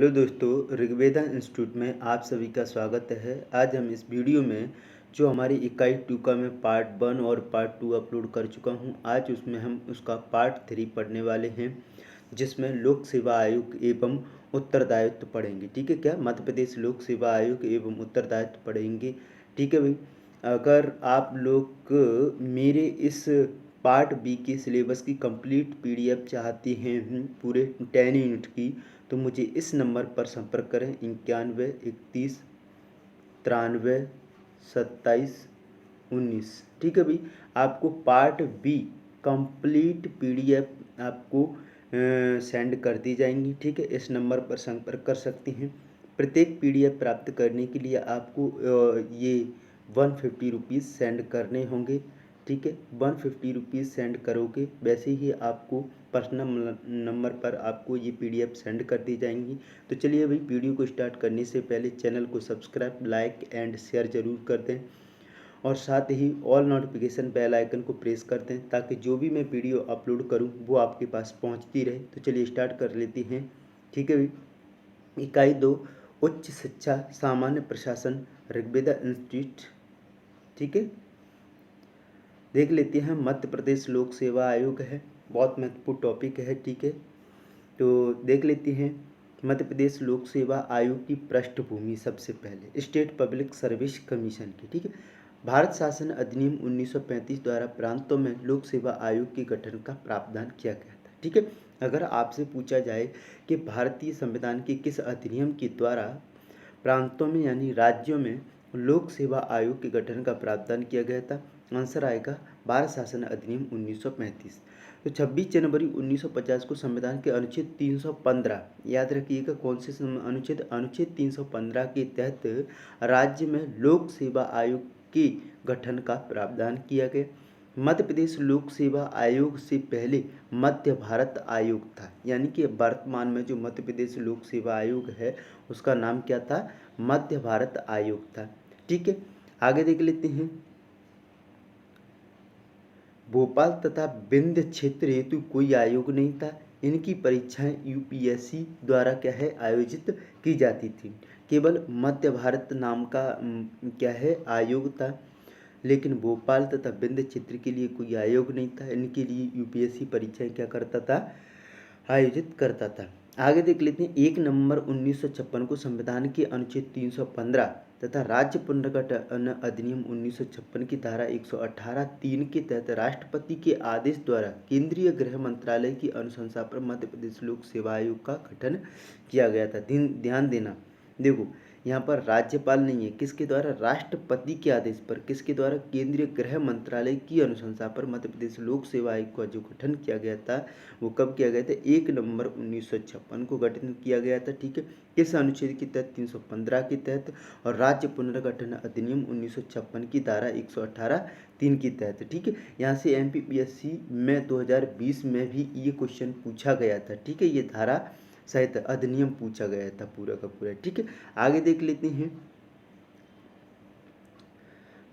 Hello दोस्तों, Rigveda institute में आप सभी का स्वागत है। आज हम इस वीडियो में जो हमारी इकाई 2 का मैं पार्ट 1 और पार्ट 2 अपलोड कर चुका हूं, आज उसमें हम उसका पार्ट 3 पढ़ने वाले हैं, जिसमें लोक सेवा आयोग एवं उत्तरदायित्व पढ़ेंगे। ठीक है, क्या मध्य प्रदेश लोक सेवा आयोग एवं उत्तरदायित्व पढ़ेंगे। ठीक है भाई, अगर आप लोग मेरे इस पार्ट बी के सिलेबस की कंप्लीट पीडीएफ चाहते हैं पूरे 10 यूनिट की, तो मुझे इस नंबर पर संपर्क करें 91 31 93 27 19। ठीक है भाई, आपको पार्ट बी कंप्लीट पीडीएफ आपको सेंड कर दी जाएंगी। ठीक है, इस नंबर पर संपर्क कर सकते हैं। प्रत्येक पीडीएफ प्राप्त करने के लिए आपको ये 150 रुपीज़ सेंड करने होंगे। ठीक है, 150 रुपीज़ सेंड करोगे, वैसे ही आपको पर्सनल नंबर पर आपको ये पीडीएफ सेंड कर दी जाएंगी। तो चलिए भाई, वीडियो को स्टार्ट करने से पहले चैनल को सब्सक्राइब, लाइक एंड शेयर ज़रूर कर दें और साथ ही ऑल नोटिफिकेशन बेल आइकन को प्रेस कर दें, ताकि जो भी मैं वीडियो अपलोड करूं वो आपके पास पहुंचती रहे। तो चलिए स्टार्ट कर लेते हैं। ठीक है भाई, इकाई 2 उच्च शिक्षा सामान्य प्रशासन ऋग्वेदा इंस्टीट्यूट। ठीक है, देख लेते हैं। मध्य प्रदेश लोक सेवा आयोग है, बहुत महत्वपूर्ण टॉपिक है। ठीक है, तो देख लेते हैं मध्य प्रदेश लोक सेवा आयोग की पृष्ठभूमि। सबसे पहले स्टेट पब्लिक सर्विस कमीशन की। ठीक है, भारत शासन अधिनियम 1935 द्वारा प्रांतों में लोक सेवा आयोग के गठन का प्रावधान किया गया था। ठीक है, अगर आपसे पूछा जाए कि भारतीय संविधान के किस अधिनियम के द्वारा प्रांतों में यानी राज्यों में लोक सेवा आयोग के गठन का प्रावधान किया गया था, आंसर आएगा भारत शासन अधिनियम 1935। तो 26 जनवरी 1950 को संविधान के अनुच्छेद 315, याद रखिएगा कौन से अनुच्छेद 315 के तहत राज्य में लोक सेवा आयोग के गठन का प्रावधान किया गया। मध्य प्रदेश लोक सेवा आयोग से पहले मध्य भारत आयोग था, यानी कि वर्तमान में जो मध्य प्रदेश लोक सेवा आयोग है उसका नाम क्या था? मध्य भारत आयोग था। ठीक है, आगे देख लेते हैं। भोपाल तथा विंध्य क्षेत्र हेतु कोई आयोग नहीं था। इनकी परीक्षाएं यूपीएससी द्वारा क्या है आयोजित की जाती थी। केवल मध्य भारत नाम का क्या है आयोग था, लेकिन भोपाल तथा विंध्य क्षेत्र के लिए कोई आयोग नहीं था। इनके लिए यूपीएससी परीक्षाएं क्या करता था? आयोजित करता था। आगे देख लेते हैं। 1 नवंबर 1956 को संविधान के अनुच्छेद 315 तथा राज्य पुनर्गठन अधिनियम 1956 की धारा 118(3) के तहत राष्ट्रपति के आदेश द्वारा केंद्रीय गृह मंत्रालय की अनुशंसा पर मध्य प्रदेश लोक सेवा आयोग का गठन किया गया था। ध्यान देना, देखो यहाँ पर राज्यपाल नहीं है, किसके द्वारा? राष्ट्रपति के आदेश पर। किसके द्वारा? केंद्रीय गृह मंत्रालय की अनुशंसा पर मध्य प्रदेश लोक सेवा आयोग का जो गठन किया गया था वो कब किया गया था? 1 नवंबर 1956 को गठन किया गया था। ठीक है, किस अनुच्छेद के तहत? 315 के तहत, और राज्य पुनर्गठन अधिनियम 1956 की धारा 118(3) के तहत। ठीक है, यहाँ से एमपीपीएससी में 2020 में भी ये क्वेश्चन पूछा गया था। ठीक है, ये धारा सहित अधिनियम पूछा गया था पूरा का पूरा। ठीक है, आगे देख लेते हैं।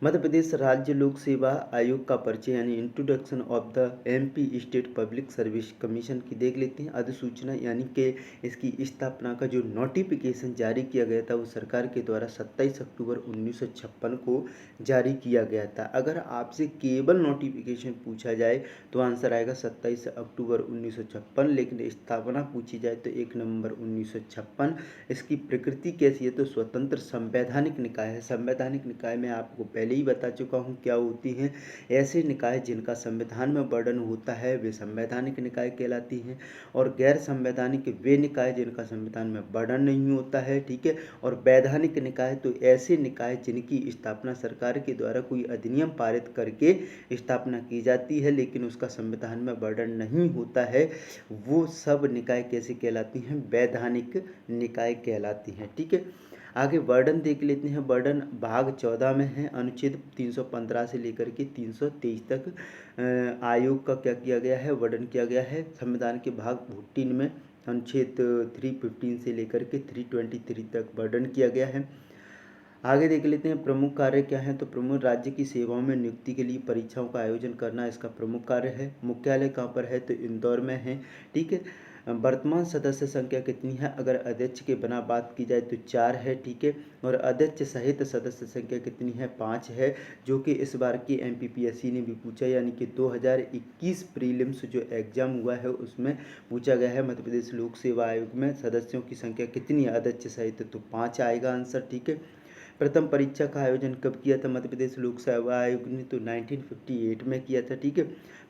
मध्य प्रदेश राज्य लोक सेवा आयोग का परिचय यानी introduction of the MP state public service commission की देख लेते हैं। अधिसूचना यानी कि इसकी स्थापना का जो नोटिफिकेशन जारी किया गया था वो सरकार के द्वारा 27 अक्टूबर 1956 को जारी किया गया था। अगर आपसे केवल नोटिफिकेशन पूछा जाए तो आंसर आएगा 27 अक्टूबर 1956, लेकिन स्थापना पूछी जाए तो 1 नवंबर 1956। इसकी प्रकृति कैसी है? तो स्वतंत्र संवैधानिक निकाय है। संवैधानिक निकाय में आपको पहले ही बता चुका हूँ क्या होती हैं। ऐसे निकाय जिनका संविधान में वर्णन होता है वे संवैधानिक निकाय कहलाती हैं, और गैर संवैधानिक वे निकाय जिनका संविधान में वर्णन नहीं होता है। ठीक है, और वैधानिक निकाय तो ऐसे निकाय जिनकी स्थापना सरकार के द्वारा कोई अधिनियम पारित करके स्थापना की जाती है लेकिन उसका संविधान में वर्णन नहीं होता है, वो सब निकाय कैसे कहलाती हैं? वैधानिक निकाय कहलाती हैं। ठीक है, आगे वर्णन देख लेते हैं। वर्णन भाग 14 में है, अनुच्छेद 315 से लेकर के 323 तक आयोग का क्या किया गया है? वर्णन किया गया है। संविधान के भाग 14 में अनुच्छेद 315 से लेकर के 323 तक वर्णन किया गया है। आगे देख लेते हैं प्रमुख कार्य क्या है। तो प्रमुख राज्य की सेवाओं में नियुक्ति के लिए परीक्षाओं का आयोजन करना इसका प्रमुख कार्य है। मुख्यालय कहाँ पर है? तो इंदौर में है। ठीक है, वर्तमान सदस्य संख्या कितनी है? अगर अध्यक्ष के बिना बात की जाए तो 4 है, ठीक है। और अध्यक्ष सहित सदस्य संख्या कितनी है? 5 है, जो कि इस बार की एमपीपीएससी ने भी पूछा, यानी कि 2021 प्रीलिम्स जो एग्जाम हुआ है उसमें पूछा गया है मध्य प्रदेश लोक सेवा आयोग में सदस्यों की संख्या कितनी है अध्यक्ष सहित, तो 5 आएगा आंसर, ठीक है। प्रथम परीक्षा का आयोजन कब किया था मध्य प्रदेश लोक सेवा आयोग ने? तो 1958 में किया था, ठीक है।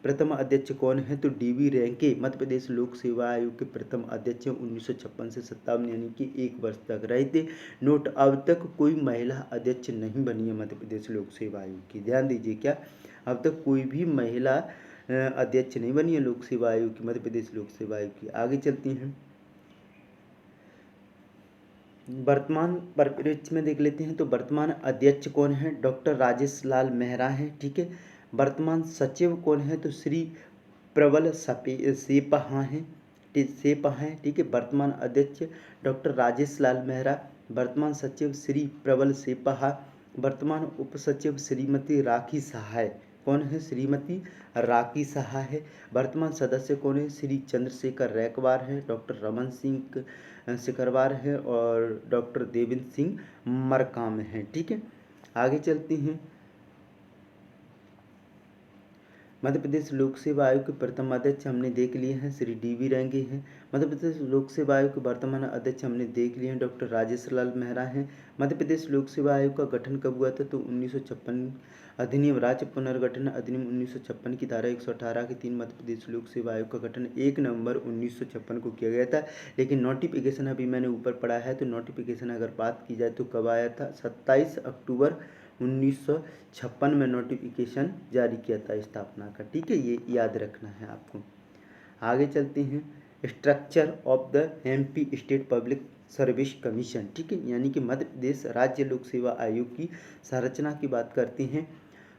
प्रथम अध्यक्ष कौन है? तो डीवी रैंके मध्य प्रदेश लोक सेवा आयोग के प्रथम अध्यक्ष 1956 से 57, यानी कि 1 वर्ष तक रहे थे। नोट, अब तक कोई महिला अध्यक्ष नहीं बनी है मध्य प्रदेश लोक सेवा आयोग की, ध्यान दीजिए, क्या अब तक कोई भी महिला अध्यक्ष नहीं बनी है लोक सेवा आयोग की, मध्य प्रदेश लोक सेवा आयोग की। आगे चलती हैं, वर्तमान परिप्रेक्ष्य में देख लेते हैं। तो वर्तमान अध्यक्ष कौन है? डॉक्टर राजेश लाल मेहरा हैं, ठीक है। वर्तमान सचिव कौन है? तो श्री प्रबल सेपहा हैं, ठीक है। वर्तमान अध्यक्ष डॉक्टर राजेश लाल मेहरा, वर्तमान सचिव श्री प्रबल सेपहा, वर्तमान उप सचिव श्रीमती राखी सहाय। कौन है? श्रीमती राखी सहाय है। वर्तमान सदस्य कौन है? श्री चंद्रशेखर रैकवार है, डॉक्टर रमन सिंह सिकरवार है और डॉक्टर देवेंद्र सिंह मरकाम है, ठीक है। आगे चलते हैं, मध्य प्रदेश लोक सेवा आयोग के प्रथम अध्यक्ष हमने देख लिए हैं, श्री डीवी रैंके हैं। मध्य प्रदेश लोक सेवा आयोग के वर्तमान अध्यक्ष हमने देख लिए हैं, डॉक्टर राजेश लाल मेहरा हैं। मध्य प्रदेश लोक सेवा आयोग का गठन कब हुआ था? तो 1956 अधिनियम, राज्य पुनर्गठन अधिनियम 1956 की धारा 118 के 3 मध्य प्रदेश लोक सेवा आयोग का गठन 1 नवंबर 1956 को किया गया था। लेकिन नोटिफिकेशन अभी मैंने ऊपर पढ़ा है, तो नोटिफिकेशन अगर बात की जाए तो कब आया था? 27 अक्टूबर 1956 में नोटिफिकेशन जारी किया था स्थापना का, ठीक है। ये याद रखना है आपको। आगे चलते हैं, structure of the MP state public service commission, ठीक है, यानी कि मध्य प्रदेश राज्य लोक सेवा आयोग की संरचना की बात करते हैं।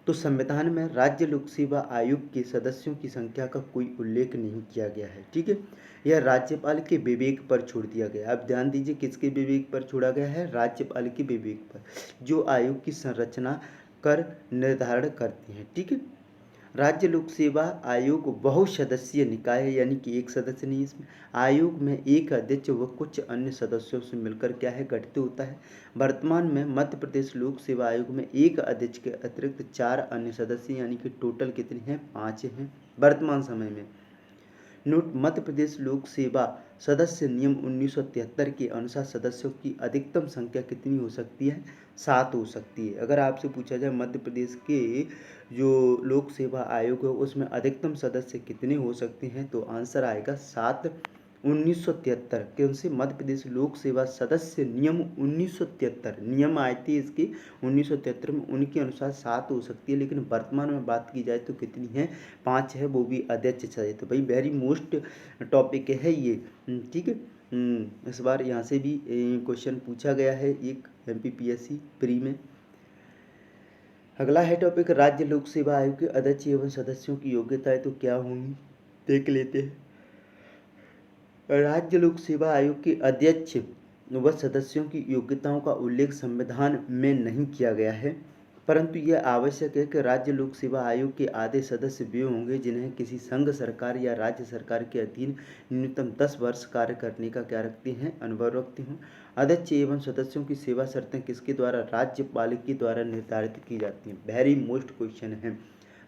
तो संविधान में राज्य लोक सेवा आयोग के सदस्यों की संख्या का कोई उल्लेख नहीं किया गया है, ठीक है। यह राज्यपाल के विवेक पर छोड़ दिया गया। अब ध्यान दीजिए, किसके विवेक पर छोड़ा गया है? राज्यपाल के विवेक पर, जो आयोग की संरचना कर निर्धारण करते हैं, ठीक है। राज्य लोक सेवा आयोग बहुसदस्यीय निकाय है, यानी कि एक सदस्य नहीं, इसमें आयोग में एक अध्यक्ष व कुछ अन्य सदस्यों से मिलकर क्या है, गठित होता है। वर्तमान में मध्य प्रदेश लोक सेवा आयोग में एक अध्यक्ष के अतिरिक्त 4 अन्य सदस्य, यानी कि टोटल कितने हैं? 5 हैं वर्तमान समय में। नोट, मध्य प्रदेश लोक सेवा सदस्य नियम 1973 के अनुसार सदस्यों की अधिकतम संख्या कितनी हो सकती है? 7 हो सकती है। अगर आपसे पूछा जाए मध्य प्रदेश के जो लोक सेवा आयोग है उसमें अधिकतम सदस्य कितने हो सकते हैं, तो आंसर आएगा 7। 1973 के उनसे मध्य प्रदेश लोक सेवा सदस्य नियम 1973 नियम आए थे इसके 1973 में, उनके अनुसार 7 हो सकती है। लेकिन वर्तमान में बात की जाए तो कितनी है? 5 है, वो भी अध्यक्ष सहित। तो भाई वेरी मोस्ट टॉपिक है ये, ठीक है। इस बार यहाँ से भी क्वेश्चन पूछा गया है एक एमपीपीएससी प्री में। अगला है टॉपिक, राज्य लोक सेवा आयोग के अध्यक्ष एवं सदस्यों की योग्यताएं तो क्या होंगी, देख लेते हैं। राज्य लोक सेवा आयोग के अध्यक्ष व सदस्यों की योग्यताओं का उल्लेख संविधान में नहीं किया गया है, परंतु यह आवश्यक है कि राज्य लोक सेवा आयोग के आधे सदस्य वे होंगे जिन्हें किसी संघ सरकार या राज्य सरकार के अधीन न्यूनतम 10 वर्ष कार्य करने का क्या रखते हैं? अनुभव रखते हों। अध्यक्ष एवं सदस्यों की सेवा शर्तें किसके द्वारा? राज्यपाल के द्वारा निर्धारित की जाती हैं। वेरी मोस्ट क्वेश्चन है,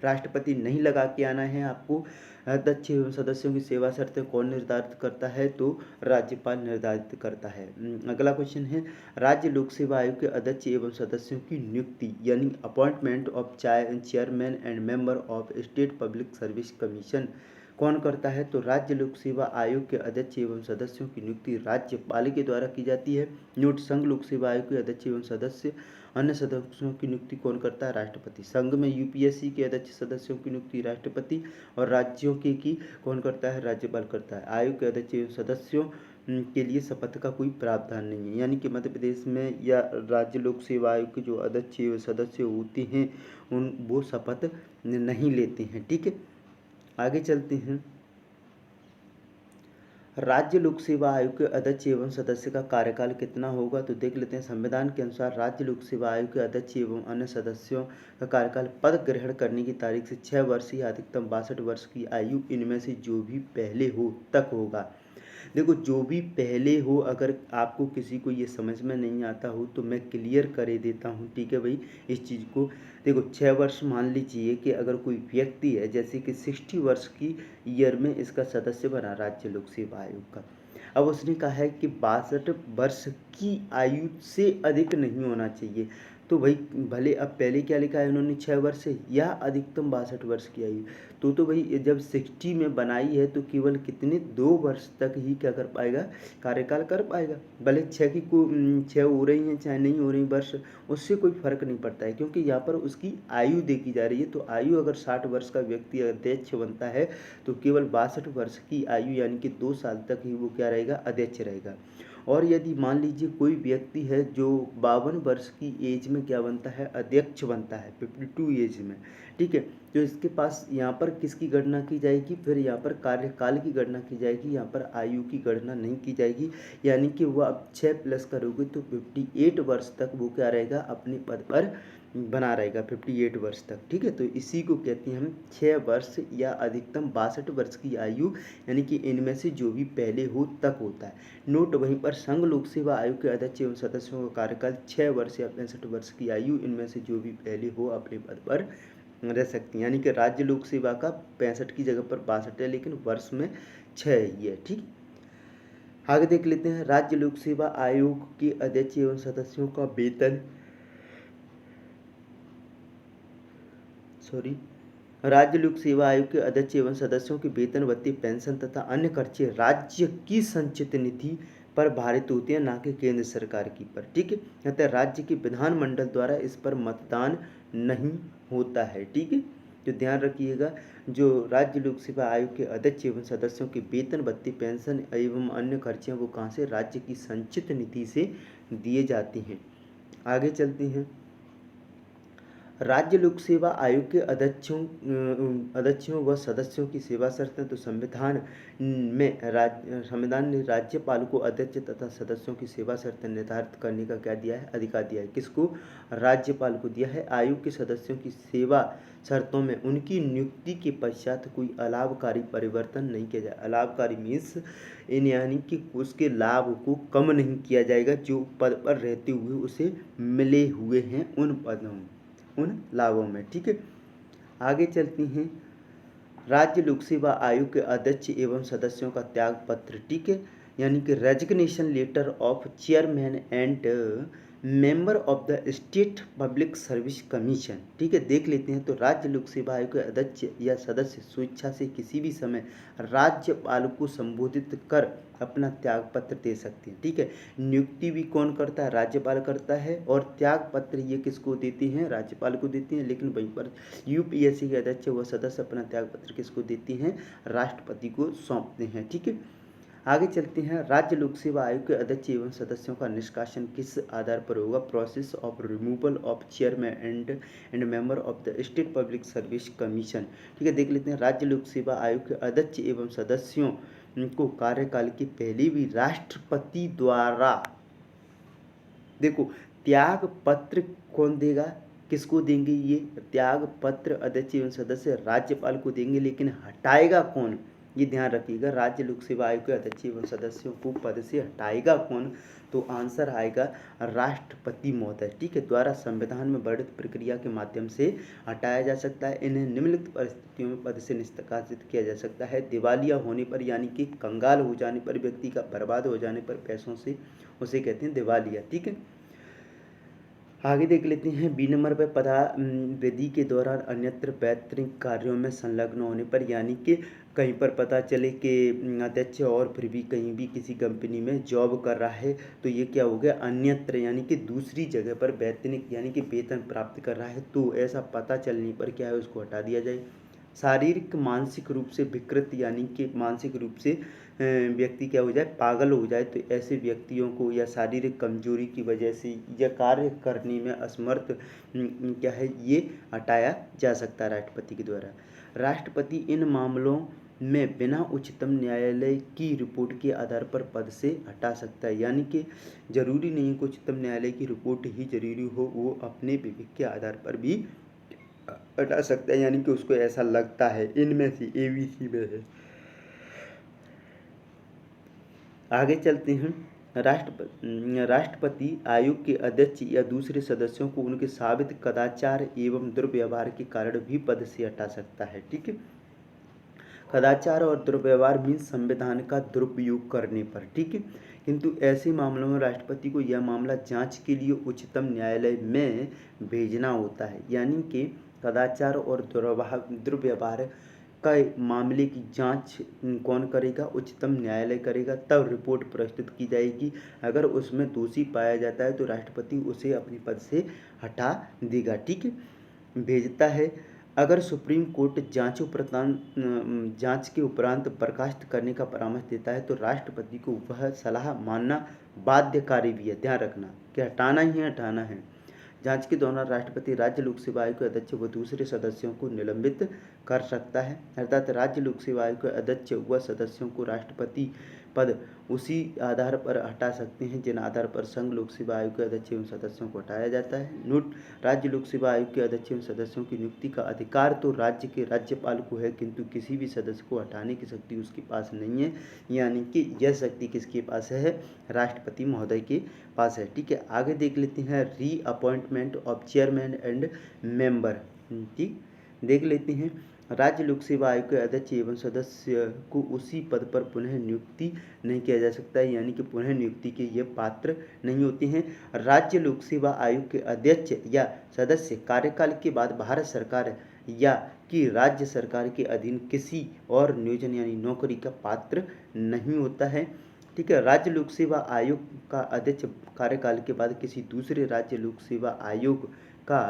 राष्ट्रपति नहीं लगा के आना है आपको। अध्यक्ष एवं सदस्यों की सेवा शर्तें कौन निर्धारित करता है? तो राज्यपाल निर्धारित करता है। अगला क्वेश्चन है, राज्य लोक सेवा आयोग के अध्यक्ष एवं सदस्यों की नियुक्ति यानी appointment of chairman and member of state public service commission कौन करता है? तो राज्य लोक सेवा आयोग के अध्यक्ष एवं सदस्यों की नियुक्ति राज्यपाल के द्वारा की जाती है। नोट, संघ लोक सेवा आयोग के अध्यक्ष एवं सदस्य अन्य सदस्यों की नियुक्ति कौन करता है? राष्ट्रपति। संघ में यूपीएससी के अध्यक्ष सदस्यों की नियुक्ति राष्ट्रपति और राज्यों की कौन करता है? राज्यपाल करता है। आयोग के अध्यक्ष एवं सदस्यों के लिए शपथ का कोई प्रावधान नहीं है, यानी कि मध्य प्रदेश में या राज्य लोक सेवा आयोग के जो अध्यक्ष एवं सदस्य होते हैं वो शपथ नहीं लेते हैं, ठीक है। आगे चलते हैं, राज्य लोक सेवा आयोग के अध्यक्ष एवं सदस्य का कार्यकाल कितना होगा, तो देख लेते हैं। संविधान के अनुसार राज्य लोक सेवा आयोग के अध्यक्ष एवं अन्य सदस्यों का कार्यकाल पद ग्रहण करने की तारीख से 6 वर्ष या अधिकतम 62 वर्ष की आयु इनमें से जो भी पहले हो तक होगा। देखो जो भी पहले हो, अगर आपको किसी को ये समझ में नहीं आता हो तो मैं क्लियर कर देता हूँ, ठीक है भाई। इस चीज़ को देखो, 6 वर्ष मान लीजिए कि अगर कोई व्यक्ति है जैसे कि 60 वर्ष की ईयर में इसका सदस्य बना राज्य लोक सेवा आयोग का। अब उसने कहा है कि 62 वर्ष की आयु से अधिक नहीं होना चाहिए। तो भाई भले अब पहले क्या लिखा है उन्होंने, 6 वर्ष से या अधिकतम 62 वर्ष की आयु। तो भाई ये जब 60 में बनाई है तो केवल कितने 2 वर्ष तक ही क्या कर पाएगा, कार्यकाल कर पाएगा। भले 6 हो रही हैं चाहे नहीं हो रही वर्ष, उससे कोई फर्क नहीं पड़ता है, क्योंकि यहाँ पर उसकी आयु देखी जा रही है। तो आयु अगर 60 वर्ष का व्यक्ति अध्यक्ष बनता है तो केवल 62 वर्ष की आयु यानी कि 2 साल तक ही वो क्या रहेगा, अध्यक्ष रहेगा। और यदि मान लीजिए कोई व्यक्ति है जो 52 वर्ष की एज में क्या बनता है, अध्यक्ष बनता है 52 एज में, ठीक है। तो इसके पास यहाँ पर किसकी गणना की जाएगी, फिर यहाँ पर कार्यकाल की गणना की जाएगी, यहाँ पर आयु की गणना नहीं की जाएगी। यानी कि वह अब 6+ करोगे तो 58 वर्ष तक वो क्या रहेगा, अपने पद पर बना रहेगा 58 वर्ष तक, ठीक है। तो इसी को कहते हैं हम 6 वर्ष या अधिकतम 62 वर्ष की आयु, यानी कि इनमें से जो भी पहले हो तक होता है। नोट वहीं पर संघ लोक सेवा आयोग के अध्यक्ष एवं सदस्यों का कार्यकाल 6 वर्ष या 65 वर्ष की आयु, इनमें से जो भी पहले हो अपने पद पर रह सकती हैं। यानी कि राज्य लोक सेवा का 65 की जगह पर 62 है, लेकिन वर्ष में 6 ही है, ठीक। आगे देख लेते हैं, राज्य लोक सेवा आयोग के अध्यक्ष एवं सदस्यों का वेतन, राज्य लोक सेवा आयोग के अध्यक्ष एवं सदस्यों के वेतन, भत्ते, पेंशन तथा अन्य खर्चे राज्य की संचित निधि पर भारित होती है, ना कि केंद्र सरकार की पर, ठीक है। अतः राज्य के विधानमंडल द्वारा इस पर मतदान नहीं होता है, ठीक है। तो ध्यान रखिएगा, जो राज्य लोक सेवा आयोग के अध्यक्ष एवं सदस्यों के वेतन, भत्ते, पेंशन एवं अन्य खर्चे वो कहाँ से, राज्य की संचित निधि से दिए जाते हैं। आगे चलते हैं, राज्य लोक सेवा आयोग के अध्यक्षों व सदस्यों की सेवा शर्तें। तो संविधान ने राज्यपाल को अध्यक्ष तथा सदस्यों की सेवा शर्तें निर्धारित करने का क्या दिया है, अधिकार दिया है। किसको, राज्यपाल को दिया है। आयोग के सदस्यों की सेवा शर्तों में उनकी नियुक्ति के पश्चात कोई अलाभकारी परिवर्तन नहीं किया जाए। अलाभकारी मीन्स इन, यानी कि उसके लाभ को कम नहीं किया जाएगा, जो पद पर रहते हुए उसे मिले हुए हैं उन लाभों में, ठीक है। आगे चलती हैं, राज्य लोक सेवा आयोग के अध्यक्ष एवं सदस्यों का त्याग पत्र, ठीक है, यानी कि resignation letter of chairman and member of the state public service commission, ठीक है। देख लेते हैं, तो राज्य लोक सेवा आयोग के अध्यक्ष या सदस्य स्वेच्छा से किसी भी समय राज्यपाल को संबोधित कर अपना त्याग पत्र दे सकते हैं, ठीक है। नियुक्ति भी कौन करता है, राज्यपाल करता है, और त्याग पत्र ये किसको देते हैं, राज्यपाल को देते हैं। लेकिन वहीं पर यूपीएससी के अध्यक्ष व सदस्य अपना त्याग पत्र किसको देते हैं, राष्ट्रपति को सौंपते हैं, ठीक है। आगे चलते हैं, राज्य लोक सेवा आयोग के अध्यक्ष एवं सदस्यों का निष्कासन किस आधार पर होगा, process of removal of chairman and member of the state public service commission, ठीक है। देख लेते हैं, राज्य लोक सेवा आयोग के अध्यक्ष एवं सदस्यों को कार्यकाल के पहले भी राष्ट्रपति द्वारा, देखो त्याग पत्र कौन देगा, किसको देंगे, ये त्याग पत्र अध्यक्ष एवं सदस्य राज्यपाल को देंगे, लेकिन हटाएगा कौन, ये ध्यान रखिएगा। राज्य लोक सेवा आयोग के अध्यक्ष एवं सदस्यों को पद से हटाएगा कौन, तो आंसर आएगा राष्ट्रपति महोदय, ठीक है, द्वारा संविधान में वर्णित प्रक्रिया के माध्यम से हटाया जा सकता है। इन्हें निम्नलिखित परिस्थितियों में पद से निष्कासित किया जा सकता है, दिवालिया होने पर, यानी कि कंगाल हो जाने पर, व्यक्ति का बर्बाद हो जाने पर पैसों से, उसे कहते हैं दिवालिया, ठीक है। आगे देख लेते हैं, बी नंबर पर पदावधि के दौरान अन्यत्र पैतृक कार्यों में संलग्न होने पर, यानी कि कहीं पर पता चले कि अध्यक्ष और फिर भी कहीं भी किसी कंपनी में जॉब कर रहा है, तो ये क्या हो गया, अन्यत्र, यानी कि दूसरी जगह पर वैतनिक यानी कि वेतन प्राप्त कर रहा है, तो ऐसा पता चलने पर क्या है, उसको हटा दिया जाए। शारीरिक मानसिक रूप से विकृत, यानी कि मानसिक रूप से व्यक्ति क्या हो जाए, पागल हो जाए, तो ऐसे व्यक्तियों को या शारीरिक कमजोरी की वजह से या कार्य करने में असमर्थ क्या है, ये हटाया जा सकता है राष्ट्रपति के द्वारा। राष्ट्रपति इन मामलों में बिना उच्चतम न्यायालय की रिपोर्ट के आधार पर पद से हटा सकता है, यानी कि जरूरी नहीं कि उच्चतम न्यायालय की रिपोर्ट ही जरूरी हो, वो अपने विवेक के आधार पर भी हटा सकता है, यानी कि उसको ऐसा लगता है इनमें से ABC में है। आगे चलते हैं। राष्ट्रपति आयोग के अध्यक्ष या दूसरे सदस्यों को उनके साबित कदाचार एवं दुर्व्यवहार के कारण भी पद से हटा सकता है। ठीक है, कदाचार और दुर्व्यवहार मीन्स संविधान का दुरुपयोग करने पर। ठीक है, किंतु ऐसे मामलों में राष्ट्रपति को यह मामला जांच के लिए उच्चतम न्यायालय में भेजना होता है। यानी कि कदाचार और दुर्व्यवहार का मामले की जांच कौन करेगा? उच्चतम न्यायालय करेगा। तब रिपोर्ट प्रस्तुत की जाएगी। अगर उसमें दोषी पाया जाता है तो राष्ट्रपति उसे अपने पद से हटा देगा। ठीक है, भेजता है। अगर सुप्रीम कोर्ट जांच के उपरांत बर्खास्त करने का परामर्श देता है तो राष्ट्रपति को वह सलाह मानना बाध्यकारी भी है। ध्यान रखना कि हटाना ही है, हटाना है। जांच के दौरान राष्ट्रपति राज्य लोक सेवा आयोग के अध्यक्ष व दूसरे सदस्यों को निलंबित कर सकता है। अर्थात राज्य लोक सेवा आयोग के अध्यक्ष व सदस्यों को राष्ट्रपति पद उसी आधार पर हटा सकते हैं जिन आधार पर संघ लोक सेवा आयोग के अध्यक्ष एवं सदस्यों को हटाया जाता है। नोट, राज्य लोक सेवा आयोग के अध्यक्ष एवं सदस्यों की नियुक्ति का अधिकार तो राज्य के राज्यपाल को है, किंतु किसी भी सदस्य को हटाने की शक्ति उसके पास नहीं है। यानी कि यह शक्ति किसके पास है? राष्ट्रपति महोदय के पास है। ठीक है, आगे देख लेते हैं reappointment of chairman and member. ठीक, देख लेते हैं। राज्य लोक सेवा आयोग के अध्यक्ष एवं सदस्य को उसी पद पर पुनः नियुक्ति नहीं किया जा सकता है। यानी कि पुनः नियुक्ति के ये पात्र नहीं होते हैं। राज्य लोक सेवा आयोग के अध्यक्ष या सदस्य कार्यकाल के बाद भारत सरकार या कि राज्य सरकार के अधीन किसी और नियोजन यानी नौकरी का पात्र नहीं होता है। ठीक है, राज्य लोक सेवा आयोग का अध्यक्ष कार्यकाल के बाद किसी दूसरे राज्य लोक सेवा आयोग का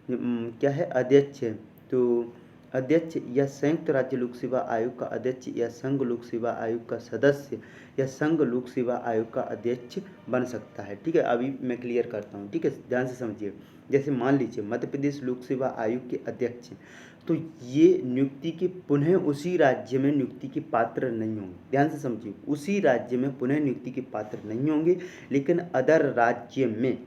क्या है? अध्यक्ष है। तो अध्यक्ष या संयुक्त राज्य लोक सेवा आयोग का अध्यक्ष या संघ लोक सेवा आयोग का सदस्य या संघ लोक सेवा आयोग का अध्यक्ष बन सकता है। ठीक है, अभी मैं क्लियर करता हूँ। ठीक है, ध्यान से समझिए। जैसे मान लीजिए मध्य प्रदेश लोक सेवा आयोग के अध्यक्ष हैं, तो ये नियुक्ति के पुनः उसी राज्य में नियुक्ति के पात्र नहीं होंगे। ध्यान से समझिए, उसी राज्य में पुनः नियुक्ति के पात्र नहीं होंगे, लेकिन अदर राज्य में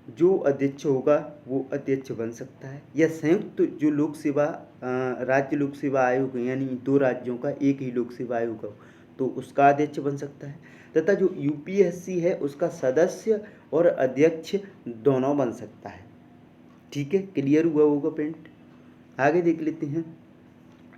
जो अध्यक्ष होगा वो अध्यक्ष बन सकता है। या संयुक्त जो लोक सेवा राज्य लोक सेवा आयोग यानी दो राज्यों का एक ही लोक सेवा आयोग हो तो उसका अध्यक्ष बन सकता है। तथा जो यूपीएससी है उसका सदस्य और अध्यक्ष दोनों बन सकता है। ठीक है, क्लियर हुआ होगा पेंट। आगे देख लेते हैं।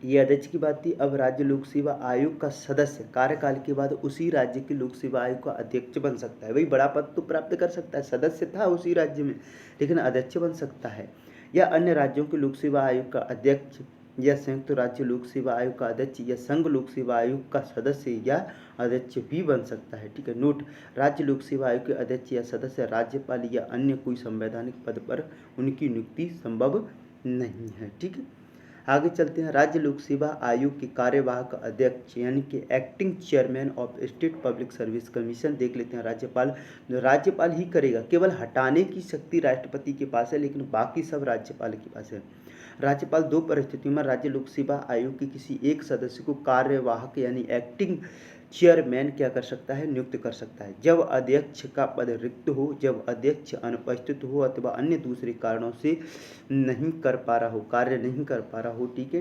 ये अध्यक्ष की बात थी। अब राज्य लोक सेवा आयोग का सदस्य कार्यकाल के बाद उसी राज्य के लोक सेवा आयोग का अध्यक्ष बन सकता है। वही बड़ा पद तो प्राप्त कर सकता है, सदस्य था उसी राज्य में, लेकिन अध्यक्ष बन सकता है। या अन्य राज्यों के लोक सेवा आयोग का अध्यक्ष या संयुक्त राज्य लोक सेवा आयोग का अध्यक्ष या संघ लोक सेवा आयोग का सदस्य या अध्यक्ष भी बन सकता है। ठीक है, नोट, राज्य लोक सेवा आयोग के अध्यक्ष या सदस्य राज्यपाल या अन्य कोई संवैधानिक पद पर उनकी नियुक्ति संभव नहीं है। ठीक है, आगे चलते हैं। राज्य लोक सेवा आयोग के कार्यवाहक अध्यक्ष यानी कि acting chairman of state public service commission देख लेते हैं। राज्यपाल ही करेगा, केवल हटाने की शक्ति राष्ट्रपति के पास है, लेकिन बाकी सब राज्यपाल के पास है। राज्यपाल दो परिस्थितियों में राज्य लोक सेवा आयोग के किसी एक सदस्य को कार्यवाहक यानी एक्टिंग चेयरमैन क्या कर सकता है? नियुक्त कर सकता है। जब अध्यक्ष का पद रिक्त हो, जब अध्यक्ष अनुपस्थित हो अथवा अन्य दूसरे कारणों से नहीं कर पा रहा हो, कार्य नहीं कर पा रहा हो। ठीक है,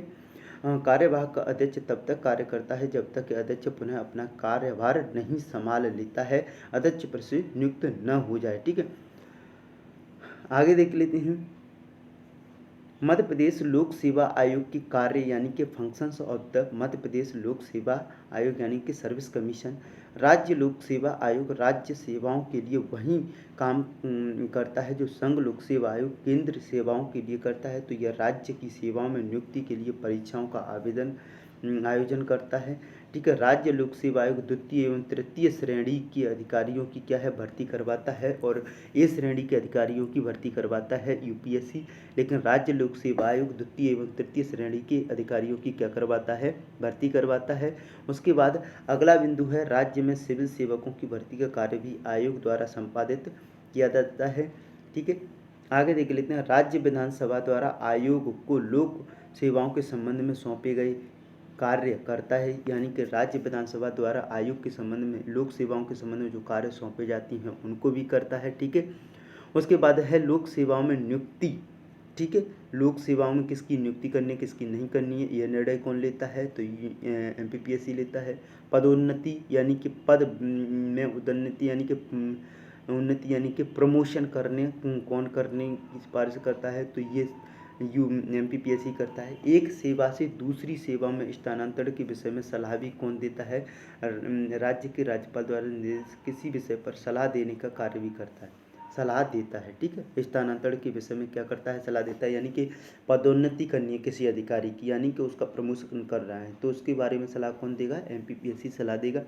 कार्यवाहक अध्यक्ष तब तक कार्य करता है जब तक कि अध्यक्ष पुनः अपना कार्यभार नहीं संभाल लेता है, अध्यक्ष पर से नियुक्त न हो जाए। ठीक है, आगे देख लेते हैं। मध्य प्रदेश लोक सेवा आयोग की कार्य यानी कि functions of the Madhya Pradesh लोक सेवा आयोग यानी कि सर्विस कमीशन। राज्य लोक सेवा आयोग राज्य सेवाओं के लिए वही काम करता है जो संघ लोक सेवा आयोग केंद्र सेवाओं के लिए करता है। तो यह राज्य की सेवाओं में नियुक्ति के लिए परीक्षाओं का आयोजन करता है। ठीक है, राज्य लोक सेवा आयोग द्वितीय एवं तृतीय श्रेणी के अधिकारियों की क्या है? भर्ती करवाता है, और ए श्रेणी के अधिकारियों की भर्ती करवाता है यूपीएससी। लेकिन राज्य लोक सेवा आयोग द्वितीय एवं तृतीय श्रेणी के अधिकारियों की क्या करवाता है? भर्ती करवाता है। उसके बाद अगला बिंदु है राज्य में सिविल सेवकों की भर्ती का कार्य भी आयोग द्वारा संपादित किया जाता है। ठीक है, आगे देख लेते हैं। राज्य विधानसभा द्वारा आयोग को लोक सेवाओं के संबंध में सौंपे गए कार्य करता है, यानी कि राज्य विधानसभा द्वारा आयोग के संबंध में लोक सेवाओं के संबंध में जो कार्य सौंपे जाती हैं उनको भी करता है। ठीक है, उसके बाद है लोक सेवाओं में नियुक्ति ठीक है। लोक सेवाओं में किसकी नियुक्ति करनी है, किसकी नहीं करनी है, यह निर्णय कौन लेता है, तो MPPSC लेता है। पदोन्नति यानी कि पद में उन्नति यानी कि उन्नति यानी कि प्रमोशन करने कौन करने की सिफारिश करता है, तो ये MPPSC करता है। एक सेवा से दूसरी सेवा में स्थानांतरण के विषय में सलाह भी कौन देता है, राज्य के राज्यपाल द्वारा निर्देशित किसी विषय पर सलाह देने का कार्य भी करता है, सलाह देता है। ठीक है, स्थानांतरण के विषय में क्या करता है, सलाह देता है। यानी कि पदोन्नति करनी है किसी अधिकारी की, यानी कि उसका प्रमोशन कर रहा है, तो उसके बारे में सलाह कौन देगा, MPPSC सलाह देगा।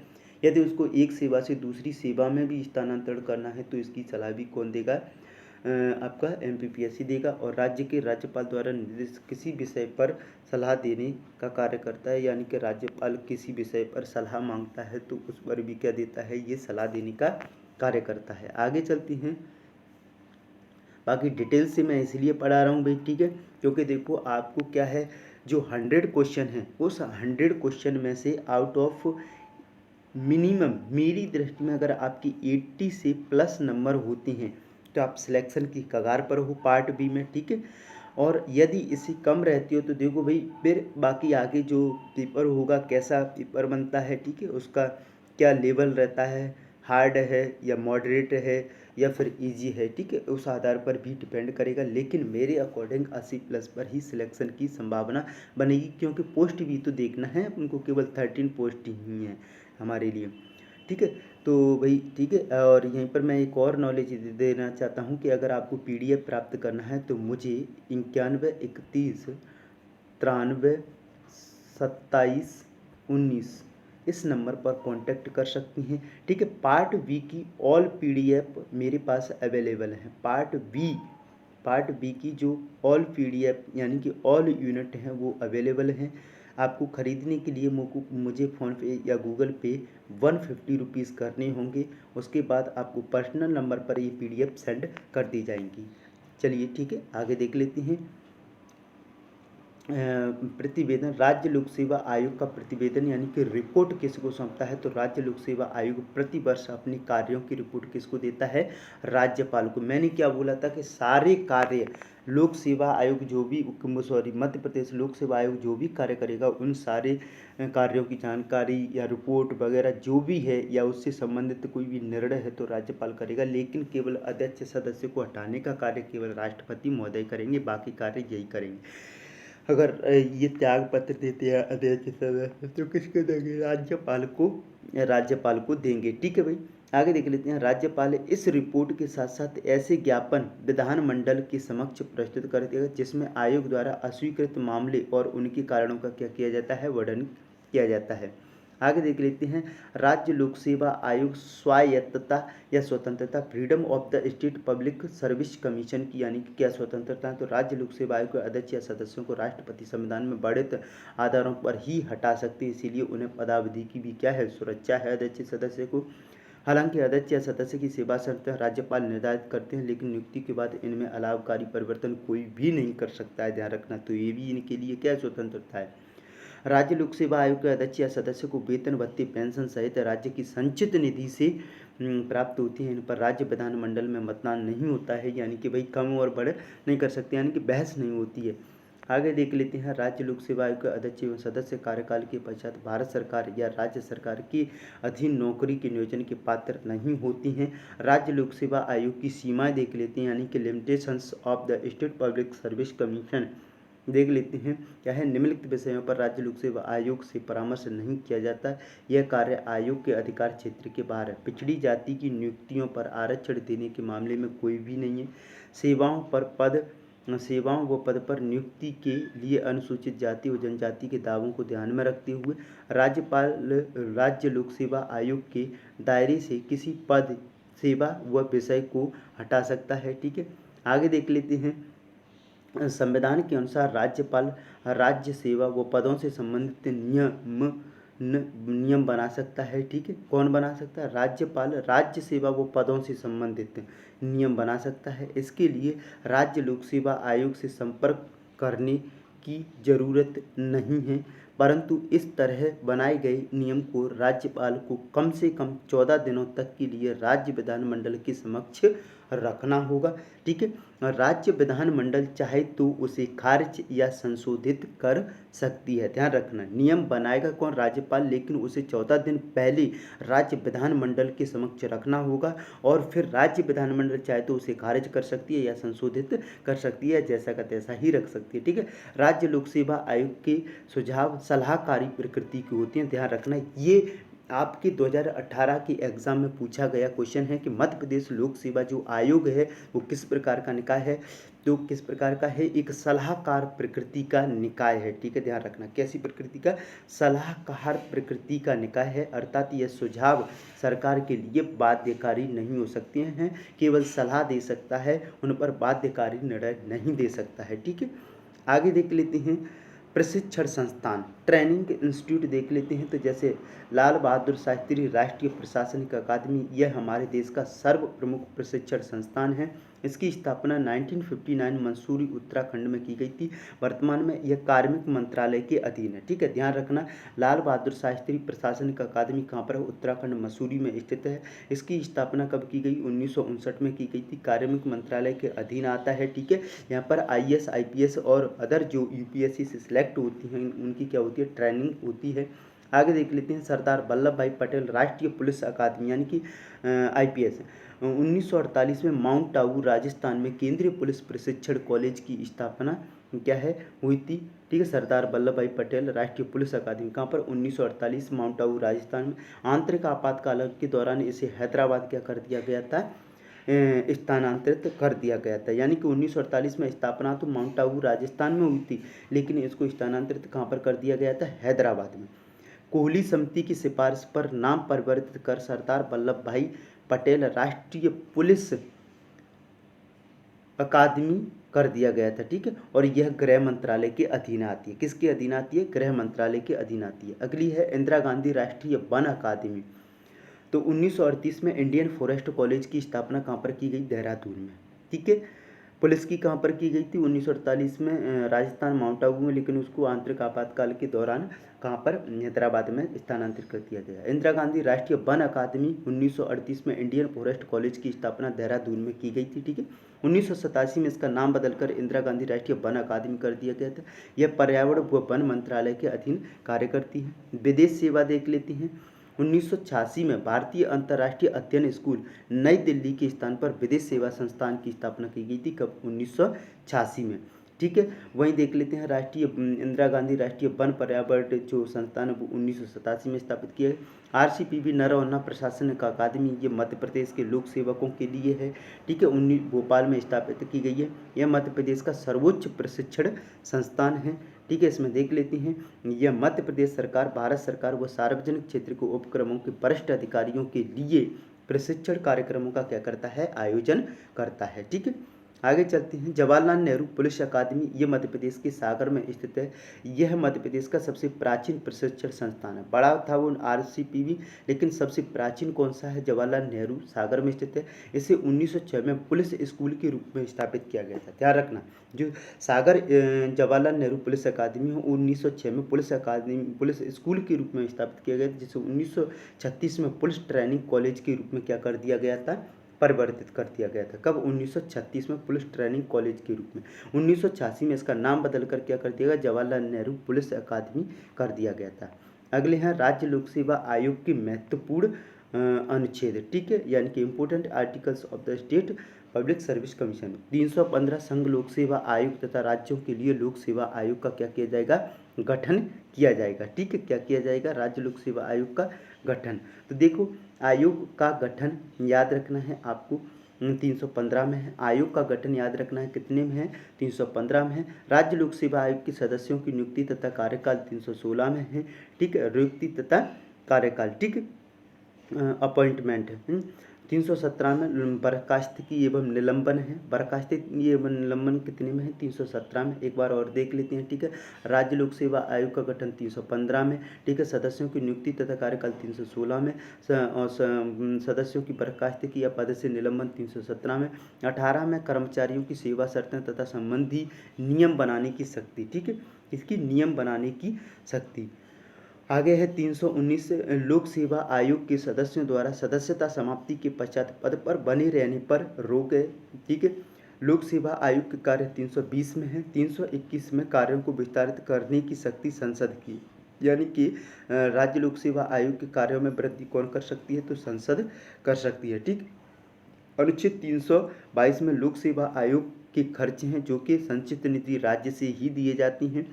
यदि उसको एक सेवा से दूसरी सेवा में भी स्थानांतरण करना है तो इसकी सलाह भी कौन देगा, आपका MPPSC देगा। और राज्य के राज्यपाल द्वारा निर्देशित किसी विषय पर सलाह देने का कार्य करता है, यानी कि राज्यपाल किसी विषय पर सलाह मांगता है तो उस पर भी क्या देता है, ये सलाह देने का कार्य करता है। आगे चलती हैं, बाकी डिटेल से मैं इसलिए पढ़ा रहा हूँ भाई, ठीक है, क्योंकि देखो आपको क्या है, जो 100 क्वेश्चन हैं उस 100 क्वेश्चन में से आउट ऑफ मिनिमम मेरी दृष्टि में अगर आपकी 80 से प्लस नंबर होते हैं तो आप सिलेक्शन की कगार पर हो पार्ट बी में। ठीक है, और यदि इससे कम रहती हो तो देखो भाई फिर बाकी आगे जो पेपर होगा कैसा पेपर बनता है, ठीक है, उसका क्या लेवल रहता है, हार्ड है या मॉडरेट है या फिर इजी है, ठीक है, उस आधार पर भी डिपेंड करेगा। लेकिन मेरे अकॉर्डिंग 80+ पर ही सिलेक्शन की संभावना बनेगी, क्योंकि पोस्ट भी तो देखना है उनको, केवल 13 पोस्ट ही हैं हमारे लिए। ठीक है, तो भाई ठीक है, और यहीं पर मैं एक और नॉलेज देना चाहता हूँ कि अगर आपको PDF प्राप्त करना है तो मुझे 9131932719 इस नंबर पर कांटेक्ट कर सकती हैं। ठीक है, पार्ट बी की ऑल PDF मेरे पास अवेलेबल है। पार्ट बी की जो ऑल PDF यानी कि ऑल यूनिट हैं वो अवेलेबल हैं। आपको ख़रीदने के लिए मुझे फ़ोनपे या गूगल पे 150 रुपीज़ करने होंगे। उसके बाद आपको पर्सनल नंबर पर ये PDF सेंड कर दी जाएंगी। चलिए ठीक है, आगे देख लेते हैं। प्रतिवेदन, राज्य लोक सेवा आयोग का प्रतिवेदन यानी कि रिपोर्ट किसको सौंपता है, तो राज्य लोक सेवा आयोग प्रति वर्ष अपने कार्यों की रिपोर्ट किसको देता है, राज्यपाल को। मैंने क्या बोला था कि सारे कार्य लोक सेवा आयोग जो भी मध्य प्रदेश लोक सेवा आयोग जो भी कार्य करेगा उन सारे कार्यों की जानकारी या रिपोर्ट वगैरह जो भी है या उससे संबंधित कोई भी निर्णय है तो राज्यपाल करेगा। लेकिन केवल अध्यक्ष सदस्य को हटाने का कार्य केवल राष्ट्रपति महोदय करेंगे, बाकी कार्य यही करेंगे। अगर ये त्याग पत्र देते हैं अध्यक्ष सदस्य तो किसको देंगे, राज्यपाल को देंगे। ठीक है भाई, आगे देख लेते हैं। राज्यपाल इस रिपोर्ट के साथ साथ ऐसे ज्ञापन विधानमंडल के समक्ष प्रस्तुत करते हैं जिसमें आयोग द्वारा अस्वीकृत मामले और उनके कारणों का क्या किया जाता है, वर्णन किया जाता है। आगे देख लेते हैं। राज्य लोक सेवा आयोग स्वायत्तता या स्वतंत्रता, freedom of the state public service commission की यानी कि क्या स्वतंत्रता है, तो राज्य लोक सेवा आयोग के अध्यक्ष या सदस्यों को राष्ट्रपति संविधान में वर्णित आधारों पर ही हटा सकते हैं, इसीलिए उन्हें पदावधि की भी क्या है, सुरक्षा है अध्यक्ष सदस्य को। हालांकि अध्यक्ष या सदस्य की सेवा शर्त राज्यपाल निर्धारित करते हैं, लेकिन नियुक्ति के बाद इनमें अलाभकारी परिवर्तन कोई भी नहीं कर सकता है, ध्यान रखना। तो ये भी इनके लिए क्या स्वतंत्रता है। राज्य लोक सेवा आयोग के अध्यक्ष या सदस्य को वेतन भत्ते पेंशन सहित राज्य की संचित निधि से प्राप्त होती है। इन पर राज्य विधानमंडल में मतदान नहीं होता है, यानी कि भाई कम और बढ़ नहीं कर सकते, यानी कि बहस नहीं होती है। आगे देख लेते हैं। राज्य लोक सेवा आयोग के अध्यक्ष एवं सदस्य कार्यकाल के पश्चात भारत सरकार या राज्य सरकार के अधीन नौकरी के नियोजन के पात्र नहीं होती हैं। राज्य लोक सेवा आयोग की सीमाएं देख लेते हैं, यानी कि limitations of the state public service commission देख लेते हैं। क्या है, निम्नलिखित विषयों पर राज्य लोक सेवा आयोग से परामर्श नहीं किया जाता। यह कार्य आयोग के अधिकार क्षेत्र के बाहर है। पिछड़ी जाति की नियुक्तियों पर आरक्षण देने के मामले में कोई भी नहीं है। सेवाओं व पद पर नियुक्ति के लिए अनुसूचित जाति व जनजाति के दावों को ध्यान में रखते हुए राज्यपाल राज्य लोक सेवा आयोग के दायरे से किसी पद, सेवा व विषय को हटा सकता है। ठीक है, आगे देख लेते हैं। संविधान के अनुसार राज्यपाल राज्य सेवा व पदों से संबंधित नियम बना सकता है। ठीक है, कौन बना सकता है, राज्यपाल राज्य सेवा व पदों से संबंधित नियम बना सकता है। इसके लिए राज्य लोक सेवा आयोग से संपर्क करने की जरूरत नहीं है। परंतु इस तरह बनाए गए नियम को राज्यपाल को कम से कम 14 दिनों तक के लिए राज्य विधानमंडल के समक्ष रखना होगा। ठीक है, और राज्य विधानमंडल चाहे तो उसे खारिज या संशोधित कर सकती है। ध्यान रखना, नियम बनाएगा कौन? राज्यपाल, लेकिन उसे 14 दिन पहले राज्य विधानमंडल के समक्ष रखना होगा और फिर राज्य विधानमंडल चाहे तो उसे खारिज कर सकती है या संशोधित कर सकती है, जैसा का तैसा ही रख सकती है। ठीक है, राज्य लोक सेवा आयोग के सुझाव सलाहकारी प्रकृति की होती हैं। ध्यान रखना, ये आपके 2018 के एग्जाम में पूछा गया क्वेश्चन है कि मध्य प्रदेश लोक सेवा जो आयोग है वो किस प्रकार का निकाय है? तो किस प्रकार का है? एक सलाहकार प्रकृति का निकाय है। ठीक है, ध्यान रखना, कैसी प्रकृति का? सलाहकार प्रकृति का निकाय है, अर्थात यह सुझाव सरकार के लिए बाध्यकारी नहीं हो सकते हैं, केवल सलाह दे सकता है, उन पर बाध्यकारी निर्णय नहीं दे सकता है। ठीक है, आगे देख लेते हैं प्रशिक्षण संस्थान, ट्रेनिंग इंस्टीट्यूट देख लेते हैं। तो जैसे लाल बहादुर शास्त्री राष्ट्रीय प्रशासनिक अकादमी, यह हमारे देश का सर्व प्रमुख प्रशिक्षण संस्थान है। इसकी स्थापना 1959 मंसूरी उत्तराखंड में की गई थी। वर्तमान में यह कार्मिक मंत्रालय के अधीन है। ठीक है, ध्यान रखना, लाल बहादुर शास्त्री प्रशासनिक अकादमी कहाँ पर है? उत्तराखंड मसूरी में स्थित है। इसकी स्थापना कब की गई? 1959 में की गई थी। कार्मिक मंत्रालय के अधीन आता है। ठीक है, यहाँ पर IAS IPS और अदर जो UPSC से सिलेक्ट होती हैं उनकी क्या होती है? ट्रेनिंग होती है। आगे देख लेते हैं सरदार वल्लभ भाई पटेल राष्ट्रीय पुलिस अकादमी यानी कि IPS। 1948 में माउंट आबू राजस्थान में केंद्रीय पुलिस प्रशिक्षण कॉलेज की स्थापना क्या है? हुई थी। ठीक है, सरदार वल्लभ भाई पटेल राष्ट्रीय पुलिस अकादमी कहाँ पर? 1948 माउंट आबू राजस्थान में। आंतरिक आपातकाल के दौरान इसे हैदराबाद क्या कर दिया गया था? स्थानांतरित कर दिया गया था। यानी कि 1948 में स्थापना तो माउंट आबू राजस्थान में हुई थी, लेकिन इसको स्थानांतरित कहाँ पर कर दिया गया था? हैदराबाद में। कोहली समिति की सिफारिश पर नाम परिवर्तित कर सरदार वल्लभ भाई पटेल राष्ट्रीय पुलिस अकादमी कर दिया गया था। ठीक है, और यह गृह मंत्रालय के अधीन आती है। किसके अधीन आती है? गृह मंत्रालय के अधीन आती है। अगली है इंदिरा गांधी राष्ट्रीय वन अकादमी। तो 1938 में इंडियन फॉरेस्ट कॉलेज की स्थापना कहाँ पर की गई? देहरादून में। ठीक है, पुलिस की कहाँ पर की गई थी? 1948 में राजस्थान माउंट आबू में, लेकिन उसको आंतरिक आपातकाल के दौरान कहाँ पर? हैदराबाद में स्थानांतरित कर दिया गया। इंदिरा गांधी राष्ट्रीय वन अकादमी 1938 में इंडियन फॉरेस्ट कॉलेज की स्थापना देहरादून में की गई थी। ठीक है, 1987 में इसका नाम बदलकर इंदिरा गांधी राष्ट्रीय वन अकादमी कर दिया गया था। यह पर्यावरण व वन मंत्रालय के अधीन कार्य करती है। विदेश सेवा देख लेते हैं। 1986 में भारतीय अंतर्राष्ट्रीय अध्ययन स्कूल नई दिल्ली के स्थान पर विदेश सेवा संस्थान की स्थापना की गई थी। कब? 1986 में। ठीक है, वहीं देख लेते हैं राष्ट्रीय इंदिरा गांधी राष्ट्रीय वन पर्यावरण जो संस्थान है वो 1987 में स्थापित किया है। RCPB नरवन्ना प्रशासनिक अकादमी, ये मध्य प्रदेश के लोक सेवकों के लिए है। ठीक है, भोपाल में स्थापित की गई है। यह मध्य प्रदेश का सर्वोच्च प्रशिक्षण संस्थान है। ठीक है, इसमें देख लेते हैं, यह मध्य प्रदेश सरकार, भारत सरकार व सार्वजनिक क्षेत्र के उपक्रमों के वरिष्ठ अधिकारियों के लिए प्रशिक्षण कार्यक्रमों का क्या करता है? आयोजन करता है। ठीक है, आगे चलते हैं। जवाहरलाल नेहरू पुलिस अकादमी, ये मध्य प्रदेश के सागर में स्थित है। यह मध्य प्रदेश का सबसे प्राचीन प्रशिक्षण संस्थान है। बड़ा था वो RCPB, लेकिन सबसे प्राचीन कौन सा है? जवाहरलाल नेहरू सागर में स्थित है। इसे 1906 में पुलिस स्कूल के रूप में स्थापित किया गया था। ध्यान रखना, जो सागर जवाहरलाल नेहरू पुलिस अकादमी है 1906 में पुलिस अकादमी पुलिस स्कूल के रूप में स्थापित किया गया था, जिसे 1936 में पुलिस ट्रेनिंग कॉलेज के रूप में क्या कर दिया गया था? परिवर्तित कर दिया गया था। कब? 1936 में पुलिस ट्रेनिंग कॉलेज के रूप में। 1986 में इसका नाम बदलकर क्या कर दिया गया? जवाहरलाल नेहरू पुलिस अकादमी कर दिया गया था। अगले हैं राज्य लोक सेवा आयोग के महत्वपूर्ण अनुच्छेद। ठीक है, यानी कि important articles of the state public service commission. 315 संघ लोक सेवा आयोग तथा राज्यों के लिए लोक सेवा आयोग का क्या किया जाएगा? गठन किया जाएगा। ठीक है, क्या किया जाएगा? राज्य लोक सेवा आयोग का गठन। तो देखो, आयोग का गठन याद रखना है आपको 315 में है। आयोग का गठन याद रखना है कितने में है? 315 में है। राज्य लोक सेवा आयोग के सदस्यों की नियुक्ति तथा कार्यकाल 316 में है। ठीक है, नियुक्ति तथा कार्यकाल, ठीक, अपॉइंटमेंट है। 317 में बर्खास्तगी एवं निलंबन है। बर्खास्तगी एवं निलंबन कितने में है? 317 में। एक बार और देख लेते हैं, ठीक है। राज्य लोक सेवा आयोग का गठन 315 में, ठीक है। सदस्यों की नियुक्ति तथा कार्यकाल 316 में। सदस्यों की बर्खास्तगी या पद से निलंबन 317 में। 18 में कर्मचारियों की सेवा शर्तें तथा संबंधी नियम बनाने की शक्ति, ठीक है, इसकी नियम बनाने की शक्ति। आगे है 319 लोक सेवा आयोग के सदस्यों द्वारा सदस्यता समाप्ति के पश्चात पद पर बने रहने पर रोक है, ठीक है। लोक सेवा आयोग के कार्य 320 में है। 321 में कार्यों को विस्तारित करने की शक्ति संसद की, यानी कि राज्य लोक सेवा आयोग के कार्यों में वृद्धि कौन कर सकती है? तो संसद कर सकती है, ठीक। अनुच्छेद 322 में लोक सेवा आयोग के खर्च हैं जो कि संचित निधि राज्य से ही दिए जाती हैं।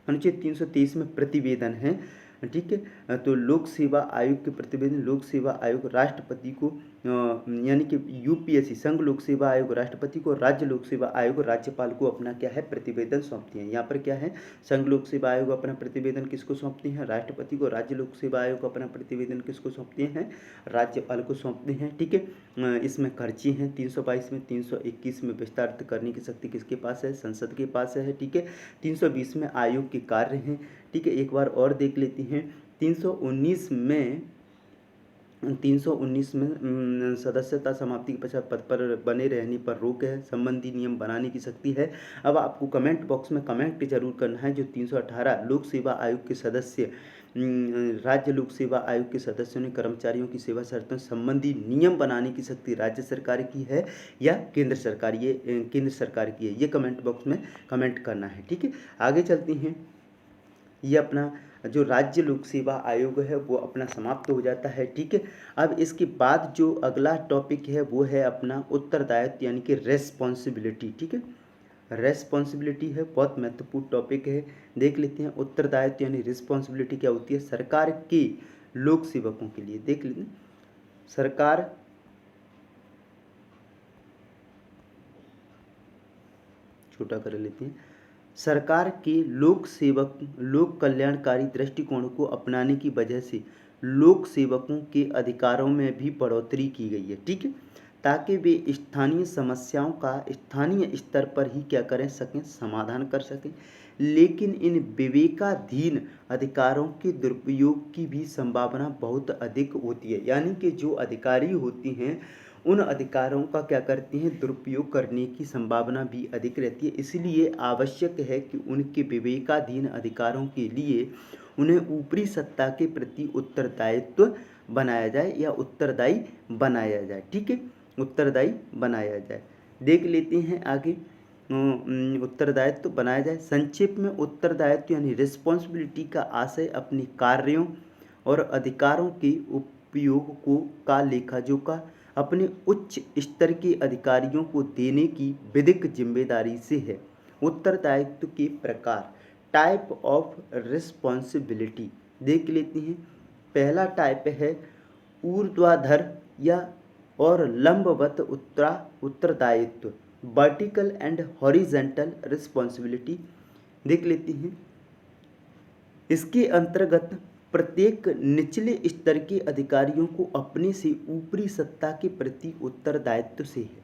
अनुच्छेद 323 में प्रतिवेदन है, ठीक है। तो लोक सेवा आयोग के प्रतिवेदन लोक सेवा आयोग राष्ट्रपति को यानी कि यूपीएससी संघ लोक सेवा आयोग राष्ट्रपति को, राज्य लोक सेवा आयोग राज्यपाल को अपना क्या है? प्रतिवेदन सौंपती हैं। यहाँ पर क्या है? संघ लोक सेवा आयोग अपना प्रतिवेदन किसको सौंपती हैं? राष्ट्रपति को। राज्य लोक सेवा आयोग अपना प्रतिवेदन किसको सौंपते हैं? राज्यपाल को सौंपते हैं, ठीक है। इसमें खर्ची हैं 322 में। 321 में विस्तारित करने की शक्ति किसके पास है? संसद के पास है, ठीक है। 320 में आयोग के कार्य हैं, ठीक है। एक बार और देख लेते हैं 319 में सदस्यता समाप्ति के पश्चात पद पर बने रहने पर रोक है, संबंधी नियम बनाने की शक्ति है। अब आपको कमेंट बॉक्स में कमेंट जरूर करना है जो 318 लोक सेवा आयोग के सदस्य राज्य लोक सेवा आयोग के सदस्यों ने कर्मचारियों की सेवा शर्तों संबंधी नियम बनाने की शक्ति राज्य सरकार की है या केंद्र सरकार, ये केंद्र सरकार की है, ये कमेंट बॉक्स में कमेंट करना है, ठीक है। आगे चलते हैं। ये अपना जो राज्य लोक सेवा आयोग है वो अपना समाप्त हो जाता है, ठीक है। अब इसके बाद जो अगला टॉपिक है वो है अपना उत्तरदायित्व यानी कि रेस्पॉन्सिबिलिटी, ठीक है। रेस्पॉन्सिबिलिटी है, बहुत महत्वपूर्ण टॉपिक है, देख लेते हैं। उत्तरदायित्व यानी रिस्पॉन्सिबिलिटी क्या होती है? सरकार के लोक सेवकों के लिए देख लेते हैं। सरकार छोटा कर लेते हैं। सरकार के लोक सेवक लोक कल्याणकारी दृष्टिकोण को अपनाने की वजह से लोक सेवकों के अधिकारों में भी बढ़ोतरी की गई है, ठीक है, ताकि वे स्थानीय समस्याओं का स्थानीय स्तर पर ही क्या करें सकें, समाधान कर सकें। लेकिन इन विवेकाधीन अधिकारों के दुरुपयोग की भी संभावना बहुत अधिक होती है, यानी कि जो अधिकारी होती हैं उन अधिकारों का क्या करती हैं? दुरुपयोग करने की संभावना भी अधिक रहती है। इसलिए आवश्यक है कि उनके विवेकाधीन अधिकारों के लिए उन्हें ऊपरी सत्ता के प्रति उत्तरदायित्व बनाया जाए या उत्तरदायी बनाया जाए, ठीक है, उत्तरदायी बनाया जाए। देख लेते हैं आगे। उत्तरदायित्व बनाया जाए। संक्षेप में उत्तरदायित्व यानी रिस्पॉन्सिबिलिटी का आशय अपने कार्यों और अधिकारों के उपयोग को का लेखा जोखा अपने उच्च स्तर के अधिकारियों को देने की विधिक जिम्मेदारी से है। उत्तरदायित्व के प्रकार, टाइप ऑफ रिस्पॉन्सिबिलिटी देख लेते हैं। पहला टाइप है ऊर्ध्वाधर या और लंबवत उत्तरदायित्व, वर्टिकल एंड हॉरिजेंटल रिस्पॉन्सिबिलिटी देख लेते हैं। इसके अंतर्गत प्रत्येक निचले स्तर के अधिकारियों को अपने से ऊपरी सत्ता के प्रति उत्तरदायित्व से है,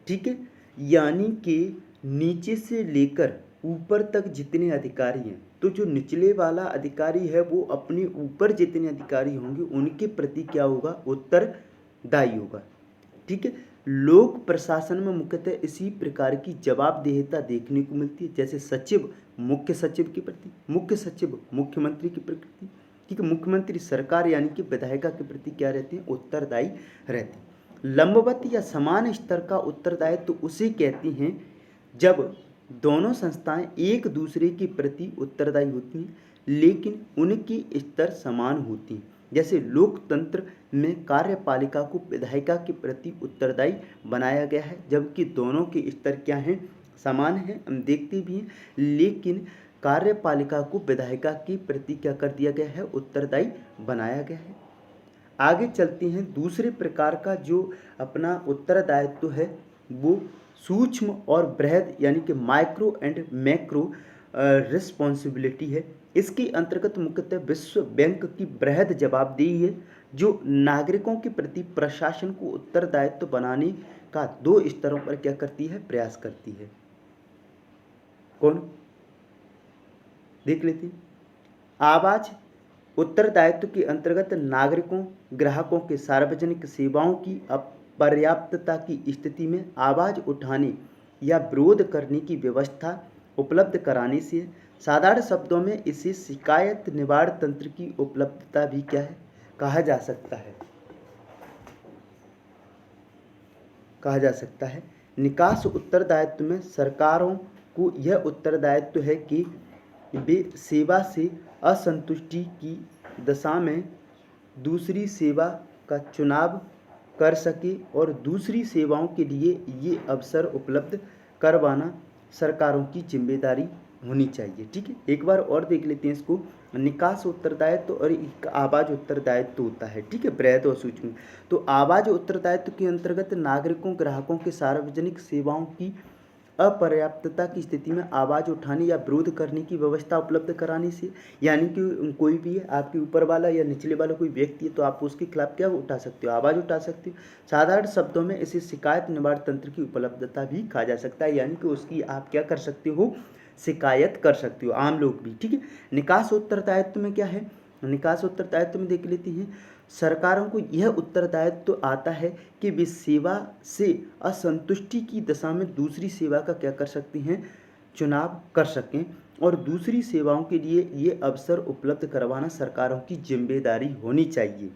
ठीक है, यानी कि नीचे से लेकर ऊपर तक जितने अधिकारी हैं, तो जो निचले वाला अधिकारी है वो अपने ऊपर जितने अधिकारी होंगे उनके प्रति क्या होगा? उत्तरदायी होगा, ठीक है। लोक प्रशासन में मुख्यतः इसी प्रकार की जवाबदेहिता देखने को मिलती है, जैसे सचिव मुख्य सचिव के प्रति, मुख्य सचिव मुख्यमंत्री के प्रति, ठीक है, मुख्यमंत्री सरकार यानी कि विधायिका के प्रति क्या रहते हैं? उत्तरदायी रहते हैं। लंबवत या समान स्तर का उत्तरदायित्व तो उसे कहते हैं जब दोनों संस्थाएं एक दूसरे के प्रति उत्तरदायी होती हैं लेकिन उनकी स्तर समान होती हैं। जैसे लोकतंत्र में कार्यपालिका को विधायिका के प्रति उत्तरदायी बनाया गया है, जबकि दोनों के स्तर क्या हैं? समान हैं, हम देखते भी हैं, लेकिन कार्यपालिका को विधायिका के प्रति क्या कर दिया गया है? उत्तरदायी बनाया गया है। आगे चलते हैं। दूसरे प्रकार का जो अपना उत्तरदायित्व है वो सूक्ष्म और बृहद यानी कि माइक्रो एंड मैक्रो रिस्पॉन्सिबिलिटी है। इसके अंतर्गत मुख्यतः विश्व बैंक की बृहद जवाबदेही है, जो नागरिकों के प्रति प्रशासन को उत्तरदायित्व बनाने का 2 स्तरों पर क्या करती है, प्रयास करती है। कौन, देख लेते हैं। आवाज उत्तरदायित्व के अंतर्गत नागरिकों ग्राहकों के सार्वजनिक सेवाओं की अपर्याप्तता की स्थिति में आवाज उठाने या विरोध करने की व्यवस्था उपलब्ध कराने से, साधारण शब्दों में इसे शिकायत निवारण तंत्र की उपलब्धता भी क्या है, कहा जा सकता है, कहा जा सकता है। निकास उत्तरदायित्व में सरकारों को यह उत्तरदायित्व है कि वे सेवा से असंतुष्टि की दशा में दूसरी सेवा का चुनाव कर सके और दूसरी सेवाओं के लिए ये अवसर उपलब्ध करवाना सरकारों की जिम्मेदारी होनी चाहिए। ठीक है, एक बार और देख लेते हैं इसको। निकास उत्तरदायित्व और एक आवाज उत्तरदायित्व होता है। ठीक है, बृहद और सूक्ष्म। तो आवाज उत्तरदायित्व के अंतर्गत नागरिकों ग्राहकों के सार्वजनिक सेवाओं की अपर्याप्तता की स्थिति में आवाज उठाने या विरोध करने की व्यवस्था उपलब्ध कराने से, यानी कि कोई भी आपके ऊपर वाला या निचले वाला कोई व्यक्ति है तो आप उसके खिलाफ क्या उठा सकते हो, आवाज उठा सकते हो। साधारण शब्दों में इसे शिकायत निवारण तंत्र की उपलब्धता भी कहा जा सकता है, यानी कि उसकी आप क्या कर सकते हो, शिकायत कर सकते हो, आम लोग भी। ठीक है, निकास उत्तरदायित्व में क्या है, निकास उत्तरदायित्व में देख लेते हैं। सरकारों को यह उत्तरदायित्व आता है कि वे सेवा से असंतुष्टि की दशा में दूसरी सेवा का क्या कर सकते हैं, चुनाव कर सकें और दूसरी सेवाओं के लिए ये अवसर उपलब्ध करवाना सरकारों की जिम्मेदारी होनी चाहिए।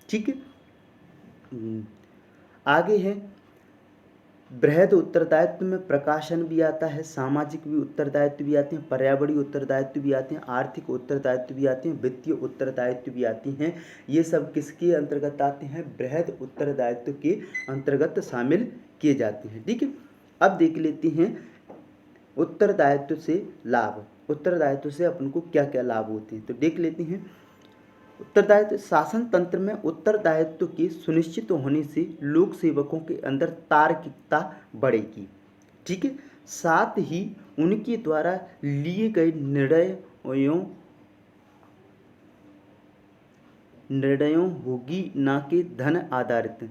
ठीक है, आगे है बृहद उत्तरदायित्व में प्रकाशन भी आता है, सामाजिक भी उत्तरदायित्व भी आते हैं, पर्यावरणीय उत्तरदायित्व भी आते हैं, आर्थिक उत्तरदायित्व भी आते हैं, वित्तीय उत्तरदायित्व भी आती हैं। ये सब किसके अंतर्गत आते हैं, बृहद उत्तरदायित्व के अंतर्गत शामिल किए जाते हैं। ठीक है, अब देख लेते हैं उत्तरदायित्व से लाभ, उत्तरदायित्व से अपन को क्या क्या लाभ होते हैं, तो देख लेते हैं। उत्तरदायित्व, शासन तंत्र में उत्तरदायित्व के सुनिश्चित होने से लोक सेवकों के अंदर तार्किकता बढ़ेगी। ठीक है, साथ ही उनके द्वारा लिए गए निर्णयों होगी ना कि धन आधारित,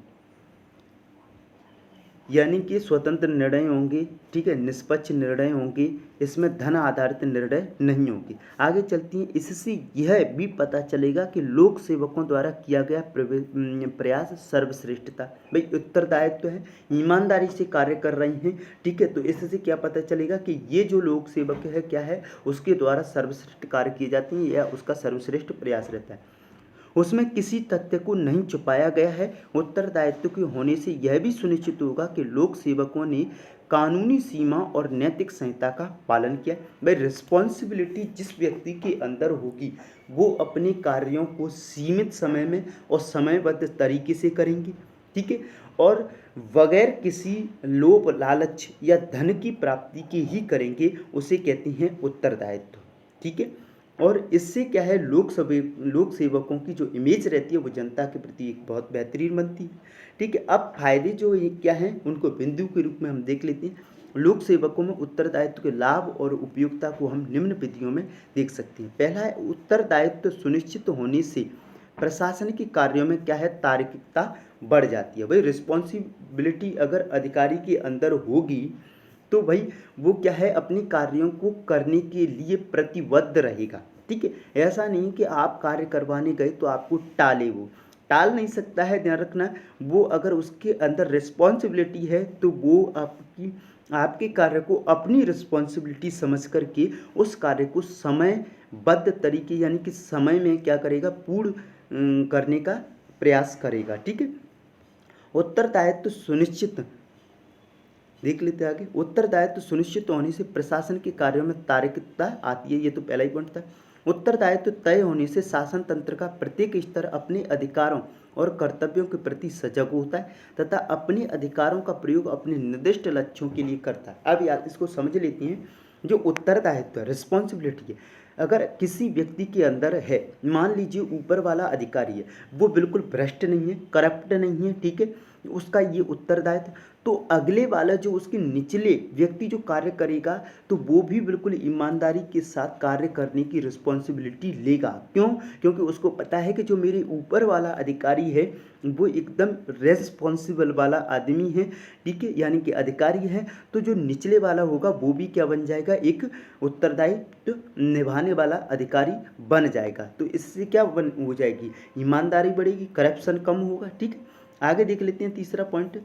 यानी कि स्वतंत्र निर्णय होंगे। ठीक है, निष्पक्ष निर्णय होंगे, इसमें धन आधारित निर्णय नहीं होंगे। आगे चलती हैं, इससे यह भी पता चलेगा कि लोक सेवकों द्वारा किया गया प्रयास सर्वश्रेष्ठता, भाई उत्तरदायित्व है, ईमानदारी से कार्य कर रहे हैं। ठीक है, तो इससे क्या पता चलेगा कि ये जो लोक सेवक है क्या है, उसके द्वारा सर्वश्रेष्ठ कार्य किए जाते हैं या उसका सर्वश्रेष्ठ प्रयास रहता है, उसमें किसी तथ्य को नहीं छुपाया गया है। उत्तरदायित्व के होने से यह भी सुनिश्चित होगा कि लोक सेवकों ने कानूनी सीमा और नैतिक संहिता का पालन किया। भाई रिस्पॉन्सिबिलिटी जिस व्यक्ति के अंदर होगी वो अपने कार्यों को सीमित समय में और समयबद्ध तरीके से करेंगे। ठीक है, और बगैर किसी लोभ लालच या धन की प्राप्ति के ही करेंगे, उसे कहते हैं उत्तरदायित्व। ठीक है, और इससे क्या है, लोक सेवकों की जो इमेज रहती है वो जनता के प्रति एक बहुत बेहतरीन बनती है। ठीक है, अब फायदे जो ये क्या हैं उनको बिंदु के रूप में हम देख लेते हैं। लोक सेवकों में उत्तरदायित्व के लाभ और उपयोगिता को हम निम्न विधियों में देख सकते हैं। पहला है, उत्तरदायित्व सुनिश्चित होने से प्रशासन के कार्यों में क्या है, तार्किकता बढ़ जाती है। भाई रिस्पॉन्सिबिलिटी अगर अधिकारी के अंदर होगी तो भाई वो क्या है, अपने कार्यों को करने के लिए प्रतिबद्ध रहेगा। ठीक है, ऐसा नहीं कि आप कार्य करवाने गए तो आपको टाले, वो टाल नहीं सकता है, ध्यान रखना। वो अगर उसके अंदर रिस्पॉन्सिबिलिटी है तो वो आपके कार्य को अपनी रिस्पॉन्सिबिलिटी समझ करके उस कार्य को समयबद्ध तरीके यानी कि समय में क्या करेगा, पूर्ण करने का प्रयास करेगा। ठीक है, उत्तरदायित्व सुनिश्चित, देख लेते हैं आगे। उत्तरदायित्व सुनिश्चित होने से प्रशासन के कार्यों में तार्किकता आती है, ये तो पहला ही पॉइंट था। उत्तरदायित्व तय होने से शासन तंत्र का प्रत्येक स्तर अपने अधिकारों और कर्तव्यों के प्रति सजग होता है तथा अपने अधिकारों का प्रयोग अपने निर्दिष्ट लक्ष्यों के लिए करता है। अब यार इसको समझ लेते हैं, जो उत्तरदायित्व है, रिस्पॉन्सिबिलिटी है, अगर किसी व्यक्ति के अंदर है, मान लीजिए ऊपर वाला अधिकारी है, वो बिल्कुल भ्रष्ट नहीं है, करप्ट नहीं है, ठीक है, उसका ये उत्तरदायित्व। तो अगले वाला जो उसके निचले व्यक्ति जो कार्य करेगा तो वो भी बिल्कुल ईमानदारी के साथ कार्य करने की रिस्पॉन्सिबिलिटी लेगा। क्यों? क्योंकि उसको पता है कि जो मेरे ऊपर वाला अधिकारी है वो एकदम रेस्पॉन्सिबल वाला आदमी है, ठीक है, यानी कि अधिकारी है। तो जो निचले वाला होगा वो भी क्या बन जाएगा, एक उत्तरदायित्व निभाने वाला अधिकारी बन जाएगा। तो इससे क्या बन हो जाएगी, ईमानदारी बढ़ेगी, करप्शन कम होगा। ठीक है, आगे देख लेते हैं तीसरा पॉइंट।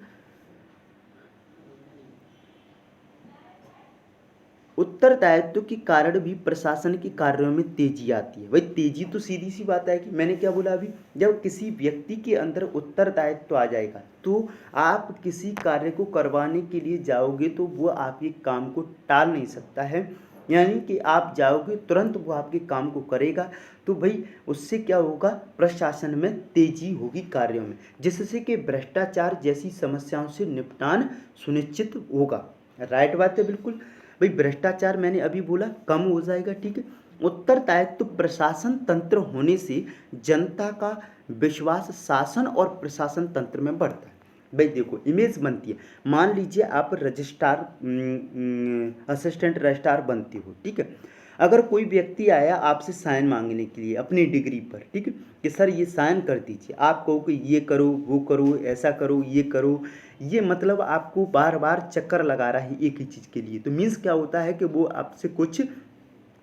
उत्तरदायित्व के कारण भी प्रशासन के कार्यों में तेजी आती है। भाई तेजी तो सीधी सी बात है कि मैंने क्या बोला अभी, जब किसी व्यक्ति के अंदर उत्तरदायित्व आ जाएगा तो आप किसी कार्य को करवाने के लिए जाओगे तो वो आपके काम को टाल नहीं सकता है, यानी कि आप जाओगे तुरंत वो आपके काम को करेगा। तो भाई उससे क्या होगा, प्रशासन में तेजी होगी कार्यों में, जिससे कि भ्रष्टाचार जैसी समस्याओं से निपटान सुनिश्चित होगा। राइट बात है बिल्कुल। भाई भ्रष्टाचार मैंने अभी बोला कम हो जाएगा। ठीक है, उत्तरदायित्व प्रशासन तंत्र होने से जनता का विश्वास शासन और प्रशासन तंत्र में बढ़ता है। भाई देखो इमेज बनती है, मान लीजिए आप रजिस्ट्रार असिस्टेंट रजिस्ट्रार बनती हो, ठीक है। अगर कोई व्यक्ति आया आपसे साइन मांगने के लिए अपनी डिग्री पर, ठीक है, कि सर ये साइन कर दीजिए, आप कहो कि ये करो वो करो ऐसा करो ये करो, ये मतलब आपको बार बार चक्कर लगा रहा है एक ही चीज़ के लिए। तो मीन्स क्या होता है कि वो आपसे कुछ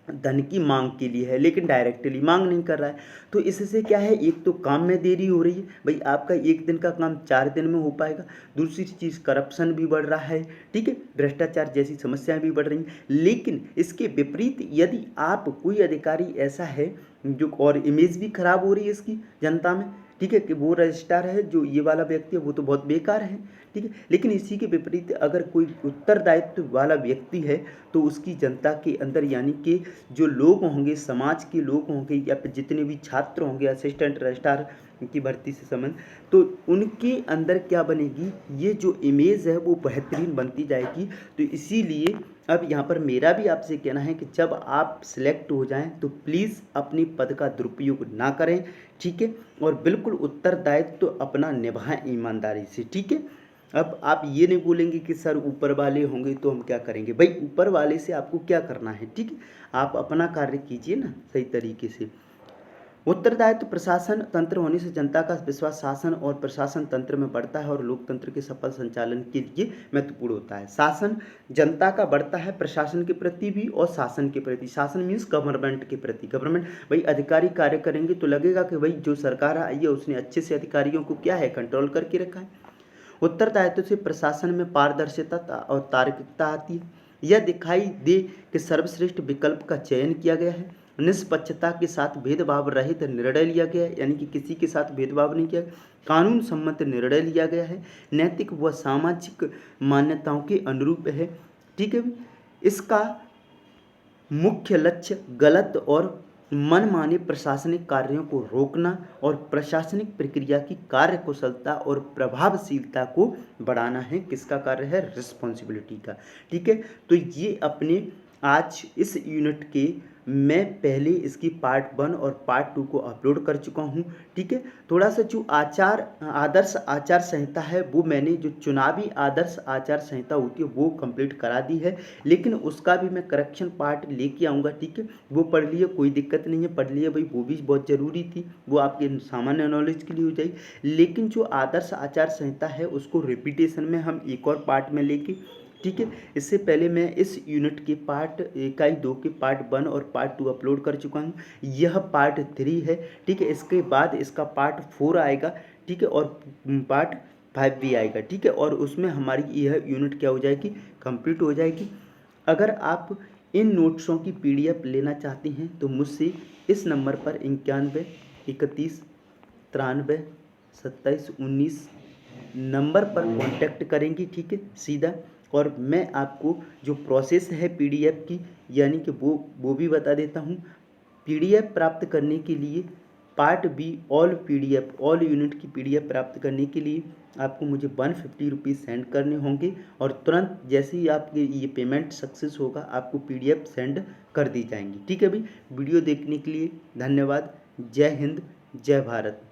धन की मांग के लिए है, लेकिन डायरेक्टली मांग नहीं कर रहा है। तो इससे क्या है, एक तो काम में देरी हो रही है, भाई आपका एक दिन का काम 4 दिन में हो पाएगा। दूसरी चीज़ करप्शन भी बढ़ रहा है, ठीक है, भ्रष्टाचार जैसी समस्याएं भी बढ़ रही हैं। लेकिन इसके विपरीत यदि आप कोई अधिकारी ऐसा है जो, और इमेज भी खराब हो रही है इसकी जनता में, ठीक है, कि वो रजिस्ट्रार है जो ये वाला व्यक्ति है वो तो बहुत बेकार है, ठीक है। लेकिन इसी के विपरीत अगर कोई उत्तरदायित्व वाला व्यक्ति है तो उसकी जनता के अंदर, यानी कि जो लोग होंगे, समाज के लोग होंगे या फिर जितने भी छात्र होंगे असिस्टेंट रजिस्ट्रार की भर्ती से संबंध, तो उनके अंदर क्या बनेगी, ये जो इमेज है वो बेहतरीन बनती जाएगी। तो इसीलिए अब यहाँ पर मेरा भी आपसे कहना है कि जब आप सिलेक्ट हो जाएं तो प्लीज़ अपने पद का दुरुपयोग ना करें, ठीक है, और बिल्कुल उत्तरदायित्व तो अपना निभाएं ईमानदारी से, ठीक है। अब आप ये नहीं बोलेंगे कि सर ऊपर वाले होंगे तो हम क्या करेंगे, भाई ऊपर वाले से आपको क्या करना है, ठीक है, आप अपना कार्य कीजिए ना सही तरीके से। उत्तरदायित्व प्रशासन तंत्र होने से जनता का विश्वास शासन और प्रशासन तंत्र में बढ़ता है और लोकतंत्र के सफल संचालन के लिए महत्वपूर्ण होता है। शासन जनता का बढ़ता है प्रशासन के प्रति भी और शासन के प्रति, शासन मीन्स गवर्नमेंट के प्रति, गवर्नमेंट भाई अधिकारी कार्य करेंगे तो लगेगा कि भाई जो सरकार आई है उसने अच्छे से अधिकारियों को क्या है, कंट्रोल करके रखा है। उत्तरदायित्व से प्रशासन में पारदर्शिता और तार्किकता आती है। यह दिखाई दे कि सर्वश्रेष्ठ विकल्प का चयन किया गया है, निष्पक्षता के साथ भेदभाव रहित निर्णय लिया गया है, यानी कि किसी के साथ भेदभाव नहीं किया, कानून सम्मत निर्णय लिया गया है, नैतिक व सामाजिक मान्यताओं के अनुरूप है, ठीक है। इसका मुख्य लक्ष्य गलत और मनमाने प्रशासनिक कार्यों को रोकना और प्रशासनिक प्रक्रिया की कार्य कुशलता और प्रभावशीलता को बढ़ाना है। किसका कार्य है, रिस्पॉन्सिबिलिटी का, ठीक है। तो ये अपने आज इस यूनिट के मैं पहले इसकी पार्ट 1 और पार्ट 2 को अपलोड कर चुका हूँ, ठीक है। थोड़ा सा जो आदर्श आचार संहिता है वो मैंने, जो चुनावी आदर्श आचार संहिता होती है वो कंप्लीट करा दी है, लेकिन उसका भी मैं करेक्शन पार्ट लेके आऊँगा, ठीक है। वो पढ़ लिए, कोई दिक्कत नहीं है, पढ़ लिए भाई, वो भी बहुत ज़रूरी थी, वो आपके सामान्य नॉलेज के लिए हो जाएगी। लेकिन जो आदर्श आचार संहिता है उसको रिपीटेशन में हम एक और पार्ट में लेके, ठीक है। इससे पहले मैं इस यूनिट के पार्ट 1, 2 के पार्ट 1 और पार्ट 2 अपलोड कर चुका हूँ, यह पार्ट 3 है, ठीक है। इसके बाद इसका पार्ट 4 आएगा, ठीक है, और पार्ट 5 भी आएगा, ठीक है, और उसमें हमारी यह यूनिट क्या हो जाएगी, कंप्लीट हो जाएगी। अगर आप इन नोट्सों की PDF लेना चाहते हैं तो मुझसे इस नंबर पर 91 31 93 27 19 नंबर पर कांटेक्ट करेंगे, ठीक है, सीधा। और मैं आपको जो प्रोसेस है PDF की, यानी कि वो भी बता देता हूँ। PDF प्राप्त करने के लिए part B all PDF all unit की PDF प्राप्त करने के लिए आपको मुझे 150 रुपीज़ सेंड करने होंगे, और तुरंत जैसे ही आपके ये पेमेंट सक्सेस होगा आपको PDF सेंड कर दी जाएंगी, ठीक है। भाई वीडियो देखने के लिए धन्यवाद। जय हिंद, जय भारत।